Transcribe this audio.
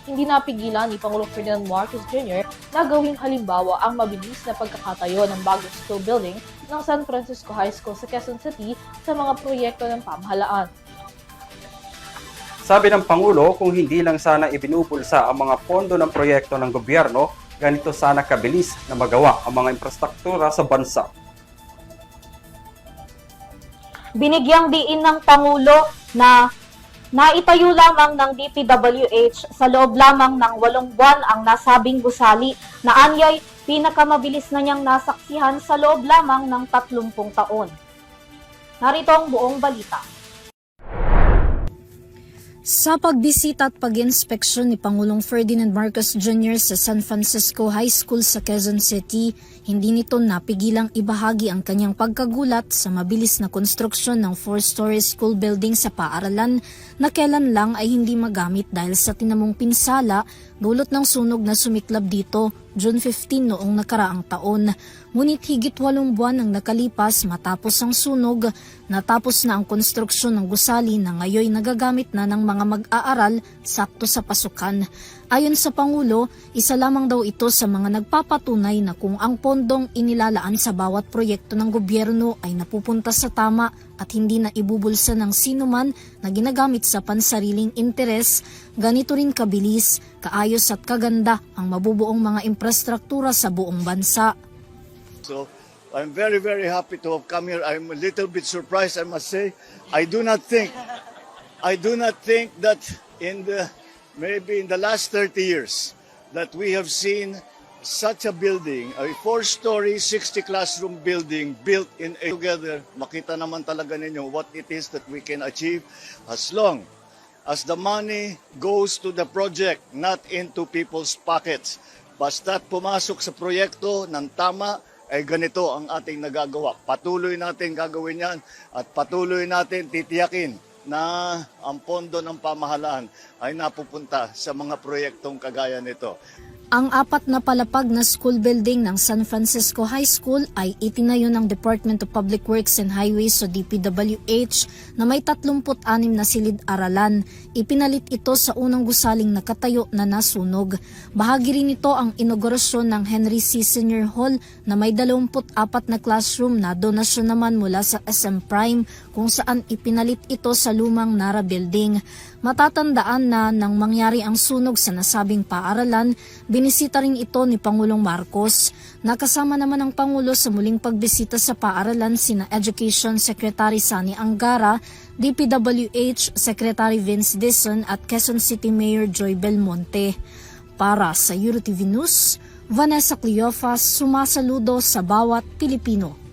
hindi napigilan ni Pangulong Ferdinand Marcos Jr. na gawing halimbawa ang mabilis na pagkakatayo ng bagong school building ng San Francisco High School sa Quezon City sa mga proyekto ng pamahalaan. Sabi ng Pangulo, kung hindi lang sana ibinubulsa ang mga pondo ng proyekto ng gobyerno, ganito sana kabilis na magawa ang mga infrastruktura sa bansa. Binigyang diin ng Pangulo na naitayo lamang ng DPWH sa loob lamang ng 8 buwan ang nasabing gusali na anyay pinakamabilis na niyang nasaksihan sa loob lamang ng 30 taon. Narito ang buong balita. Sa pagbisita at pag-inspeksyon ni Pangulong Ferdinand Marcos Jr. sa San Francisco High School sa Quezon City, hindi nito napigilang ibahagi ang kanyang pagkagulat sa mabilis na konstruksyon ng 4-story school building sa paaralan na kailan lang ay hindi magamit dahil sa tinamong pinsala dulot ng sunog na sumiklab dito June 15 noong nakaraang taon. Ngunit higit 8 buwan ang nakalipas matapos ang sunog, natapos na ang konstruksyon ng gusali na ngayon nagagamit na ng mga mag-aaral sakto sa pasukan. Ayon sa Pangulo, isa lamang daw ito sa mga nagpapatunay na kung ang pondong inilalaan sa bawat proyekto ng gobyerno ay napupunta sa tama at hindi na ibubulsa ng sinuman na ginagamit sa pansariling interes, ganito rin kabilis, kaayos at kaganda ang mabubuong mga infrastruktura sa buong bansa. So I'm very, very happy to have come here. I'm a little bit surprised, I must say. I do not think that maybe in the last 30 years that we have seen such a building, a 4-story, 60 classroom building built in together. Makita naman talaga ninyo what it is that we can achieve as long as the money goes to the project, not into people's pockets. Basta't pumasok sa proyekto ng tama, ay ganito ang ating nagagawa. Patuloy natin gagawin yan at patuloy natin titiyakin na ang pondo ng pamahalaan ay napupunta sa mga proyektong kagaya nito. Ang 4 na palapag na school building ng San Francisco High School ay itinayo ng Department of Public Works and Highways o DPWH na may 36 na silid-aralan. Ipinalit ito sa unang gusaling nakatayo na nasunog. Bahagi rin ito ang inaugurasyon ng Henry C. Senior Hall na may 24 na classroom na donasyon naman mula sa SM Prime kung saan ipinalit ito sa lumang Nara Building. Matatandaan na nang mangyari ang sunog sa nasabing paaralan, binisita rin ito ni Pangulong Marcos. Nakasama naman ang Pangulo sa muling pagbisita sa paaralan sina Education Secretary Sani Angara, DPWH Secretary Vince Dizon at Quezon City Mayor Joy Belmonte. Para sa EuroTV News, Vanessa Cleofas, sumasaludo sa bawat Pilipino.